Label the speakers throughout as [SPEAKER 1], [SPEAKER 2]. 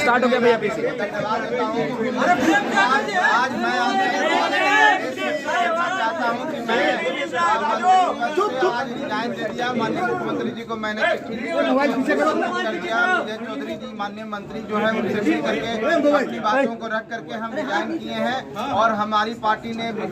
[SPEAKER 1] Start हो गया भैया पीछे।
[SPEAKER 2] आज मैं चाहता हूँ कि मैं आज रिजाइन दे दिया। माननीय मुख्यमंत्री जी को मैंने चिट्ठी कर दिया। विजय चौधरी जी माननीय मंत्री जो है उनसे मिल करके अपनी बातों को रख करके हम रिजाइन किए हैं और हमारी पार्टी ने तय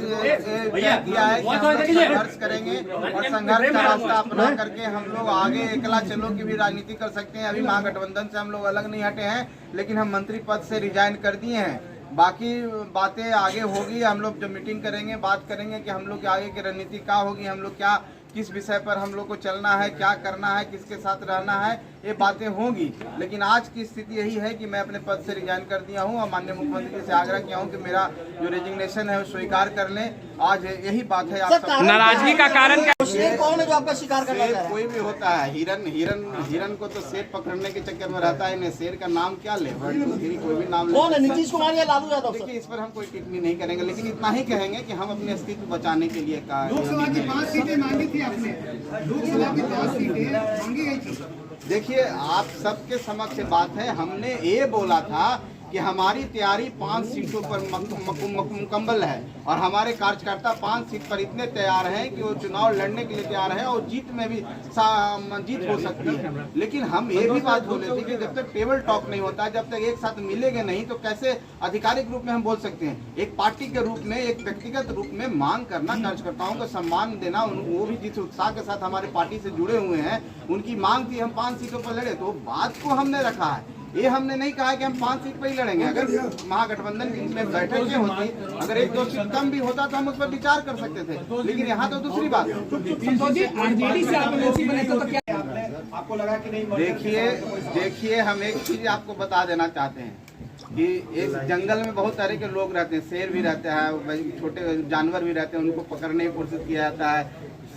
[SPEAKER 2] किया है कि हम संघर्ष करेंगे और संघर्ष का रास्ता अपना करके हम लोग आगे अकेला चलो की भी राजनीति कर सकते हैं। अभी महागठबंधन से हम लोग अलग नहीं हटे हैं, लेकिन हम मंत्री पद से रिजाइन कर दिए हैं। बाकी बातें आगे होगी, हम लोग जो मीटिंग करेंगे बात करेंगे कि हम लोग की आगे की रणनीति क्या होगी, हम लोग क्या किस विषय पर हम लोग को चलना है, क्या करना है, किसके साथ रहना है, ये बातें होंगी। लेकिन आज की स्थिति यही है कि मैं अपने पद से रिजाइन कर दिया हूँ और माननीय मुख्यमंत्री जी से आग्रह किया हूँ कि मेरा जो रेजिग्नेशन है वो स्वीकार कर लें। आज यही बात है। आप सब
[SPEAKER 1] नाराजगी का कारण क्या?
[SPEAKER 3] शेर कौन है जो आपका शिकार करना चाह रहा है?
[SPEAKER 2] कोई भी होता है, हिरन को तो शेर पकड़ने के चक्कर में रहता है। इन्हें शेर का नाम क्या ले, कोई भी नाम
[SPEAKER 3] कौन है? नीतीश कुमार या लालू यादव?
[SPEAKER 2] देखिए, इस पर हम कोई टिप्पणी नहीं करेंगे, लेकिन इतना ही कहेंगे कि हम अपने अस्तित्व बचाने के लिए
[SPEAKER 4] लोकसभा की 5 सीटें मांगी थी आपने, लोकसभा की 5 सीटें मांगी गई थी।
[SPEAKER 2] देखिए, आप सबके समक्ष बात है, हमने ये बोला था कि हमारी तैयारी 5 सीटों पर मुकम्मल है और हमारे कार्यकर्ता 5 सीट पर इतने तैयार हैं कि वो चुनाव लड़ने के लिए तैयार है और जीत में भी जीत हो सकती है। लेकिन हम ये भी बात बोले थे कि जब तक टेबल टॉक नहीं होता, जब तक एक साथ मिलेंगे नहीं, तो कैसे आधिकारिक रूप में हम बोल सकते हैं। एक पार्टी के रूप में, एक व्यक्तिगत रूप में मांग करना, कार्यकर्ताओं को सम्मान देना, वो भी जिस उत्साह के साथ हमारे पार्टी से जुड़े हुए हैं, उनकी मांग थी हम 5 सीटों पर लड़े, तो बात को हमने रखा है। ये हमने नहीं कहा कि हम 5 सीट पर ही लड़ेंगे। अगर महागठबंधन में बैठकें होती, अगर 1-2 सीट कम भी होता तो हम उस पर विचार कर सकते थे, लेकिन यहाँ तो दूसरी बात है।
[SPEAKER 4] आपको लगा कि नहीं?
[SPEAKER 2] देखिए, हम एक चीज आपको बता देना चाहते हैं कि एक जंगल में बहुत तरह के लोग रहते हैं, शेर भी रहता है, छोटे जानवर भी रहते हैं, उनको पकड़ने की कोशिश किया जाता है,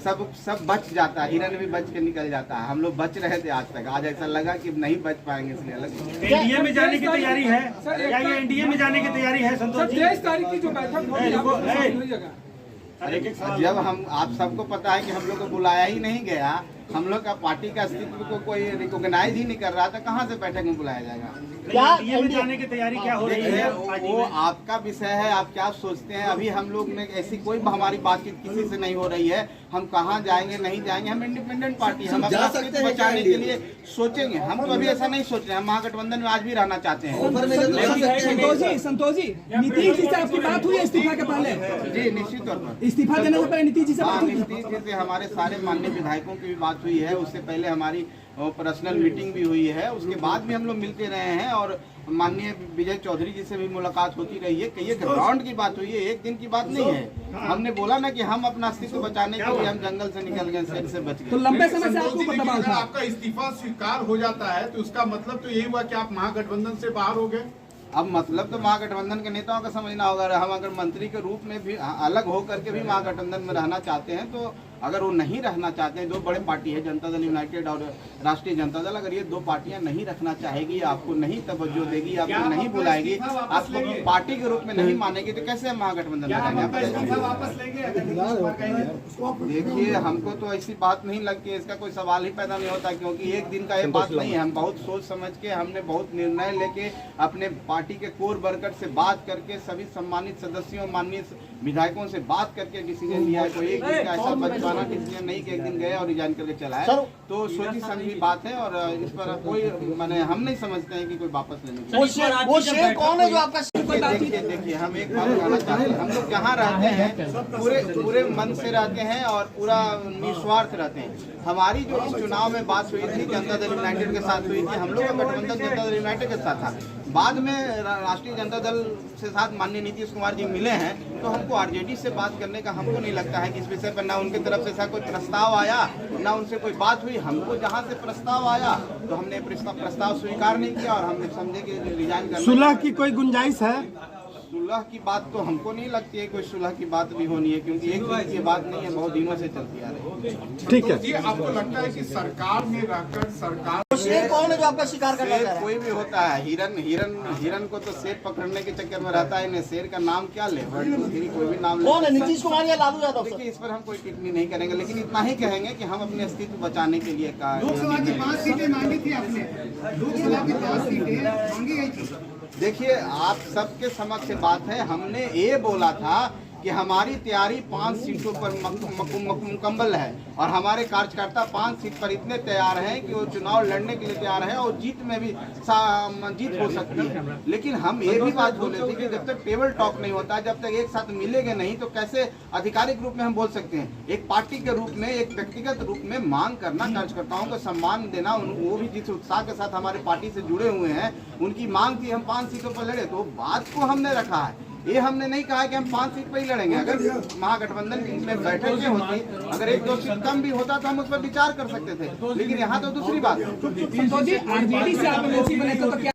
[SPEAKER 2] सब बच जाता है, हिरन भी बच के निकल जाता है। हम लोग बच रहे थे आज तक, आज ऐसा लगा कि नहीं बच पाएंगे, इसलिए अलग।
[SPEAKER 4] एनडीए में जाने की तैयारी है क्या? ये एनडीए में जाने की तैयारी है संतोष जी?
[SPEAKER 1] 23 तारीख की जो बैठक होगी,
[SPEAKER 2] जब हम, आप सबको पता है कि हम लोग को बुलाया ही नहीं गया, हम लोग का पार्टी का अस्तित्व को कोई रिकॉग्नाइज ही नहीं कर रहा था, कहाँ से बैठक में बुलाया जाएगा?
[SPEAKER 3] क्या
[SPEAKER 4] एनडीए में जाने की तैयारी क्या हो रही है?
[SPEAKER 2] वो आपका विषय है, आप क्या सोचते हैं। अभी हम लोग ने ऐसी कोई हमारी बातचीत किसी से नहीं हो रही है। हम कहाँ जाएंगे नहीं जाएंगे, हम इंडिपेंडेंट पार्टी, हम अपना अस्तित्व बचाने के लिए सोचेंगे। हम तो अभी ऐसा नहीं सोच रहे, हम महागठबंधन में आज भी रहना चाहते हैं।
[SPEAKER 1] संतोष जी, नीतीश जी से आपकी बात हुई है इस्तीफा के पहले?
[SPEAKER 2] जी, निश्चित तौर पर
[SPEAKER 1] इस्तीफा देने से पहले नीतीश जी से बात हुई?
[SPEAKER 2] नीतीश जी से हमारे सारे माननीय विधायकों की भी बात हुई है। उससे पहले हमारी पर्सनल मीटिंग भी हुई है, उसके बाद भी हम लोग मिलते रहे हैं और माननीय विजय चौधरी जी से भी मुलाकात होती रही है। कई ग्राउंड की बात हुई है, एक दिन की बात नहीं है। हमने बोला ना कि हम अपना अस्तित्व बचाने के लिए हम जंगल से निकल गए, शेर से बच गए।
[SPEAKER 1] तो लंबे समय से आपको पता
[SPEAKER 5] अगर आपका इस्तीफा स्वीकार हो जाता है तो उसका मतलब तो यही हुआ कि आप महागठबंधन से बाहर हो गए।
[SPEAKER 2] अब मतलब तो महागठबंधन के नेताओं का समझना होगा। हम अगर मंत्री के रूप में भी अलग हो करके भी महागठबंधन में रहना चाहते हैं, तो अगर वो नहीं रहना चाहते हैं, 2 बड़े पार्टी है, जनता दल यूनाइटेड और राष्ट्रीय जनता दल, अगर ये 2 पार्टियां नहीं रखना चाहेगी, आपको नहीं तवज्जो देगी, आपको नहीं बुलाएगी, आपको पार्टी के रूप में नहीं मानेगी, तो कैसे हम महागठबंधन में रहेंगे?
[SPEAKER 4] वापस लेंगे?
[SPEAKER 2] देखिए, हमको तो ऐसी बात नहीं लगती है, इसका कोई सवाल ही पैदा नहीं होता, क्योंकि एक दिन का ये बात नहीं है। हम बहुत सोच समझ के, हमने बहुत निर्णय लेके अपने पार्टी के कोर वर्कर से बात करके, सभी सम्मानित सदस्यों, माननीय विधायकों से बात करके डिसीजन लिया है। कोई एक दिन का ऐसा बचवाना डिसीजन नहीं कि एक दिन गए और रिजाइन करके चला है। तो सोची समझी बात है और इस पर कोई माने हम नहीं समझते हैं कि कोई वापस लेने की।
[SPEAKER 3] वो शेर कौन है जो आपका?
[SPEAKER 2] देखिए, हम एक बात कहना चाहते हैं, हम लोग जहाँ रहते हैं पूरे मन से रहते हैं और पूरा निस्वार्थ रहते हैं। हमारी जो इस चुनाव में बात हुई थी जनता दल यूनाइटेड के साथ हुई थी, हम लोग का गठबंधन जनता दल यूनाइटेड के साथ था। बाद में राष्ट्रीय जनता दल से साथ माननीय नीतीश कुमार जी मिले हैं, तो हमको आरजेडी से बात करने का हमको नहीं लगता है कि इस विषय पर ना उनकी तरफ से ऐसा कोई प्रस्ताव आया, ना उनसे कोई बात हुई। हमको जहां से प्रस्ताव आया तो हमने प्रस्ताव स्वीकार नहीं किया और हमने समझे कि रिजाइन करना।
[SPEAKER 1] सुलह की कोई गुंजाइश है?
[SPEAKER 2] सुलह की बात तो हमको नहीं लगती है, कोई सुलह की बात भी होनी है, क्योंकि एक दिन की बात नहीं है, बहुत दिनों से चलती आ रही है।
[SPEAKER 1] ठीक है।
[SPEAKER 5] जी, आपको लगता है कि सरकार में रहकर सरकार
[SPEAKER 3] शेर कौन है जो आपका शिकार करना चाह रहा है?
[SPEAKER 2] कोई भी होता है, हिरन को तो शेर पकड़ने के चक्कर में रहता है। इन्हें शेर का नाम क्या ले, कोई भी नाम।
[SPEAKER 3] कौन है? नीतीश कुमार या लालू यादव?
[SPEAKER 2] देखिए, इस पर हम कोई टिप्पणी नहीं करेंगे, लेकिन इतना ही कहेंगे कि हम अपने अस्तित्व बचाने के लिए
[SPEAKER 4] लोकसभा की 5 सीटें मांगी थी आपने, लोकसभा की 5 सीटें मांगी गई थी।
[SPEAKER 2] देखिए, आप सबके समक्ष बात है, हमने ये बोला था कि हमारी तैयारी 5 सीटों पर मुकम्मल है और हमारे कार्यकर्ता 5 सीट पर इतने तैयार हैं कि वो चुनाव लड़ने के लिए तैयार है और जीत में भी जीत हो सकती है। लेकिन हम ये भी बात बोले थे कि जब तक टेबल टॉक नहीं होता, जब तक एक साथ मिलेंगे नहीं, तो कैसे आधिकारिक रूप में हम बोल सकते हैं। एक पार्टी के रूप में, एक व्यक्तिगत रूप में मांग करना, कार्यकर्ताओं को सम्मान देना, वो भी जिस उत्साह के साथ हमारे पार्टी से जुड़े हुए हैं, उनकी मांग थी हम 5 सीटों पर लड़े, तो बात को हमने रखा है। ये हमने नहीं कहा कि हम 5 सीट पर ही लड़ेंगे। अगर महागठबंधन में बैठक में होती, अगर 1-2 सीट कम भी होता तो हम उस पर विचार कर सकते थे, लेकिन यहाँ तो दूसरी बात है।
[SPEAKER 1] संतोष जी, आरजेडी से आप एमएलसी बने तो क्या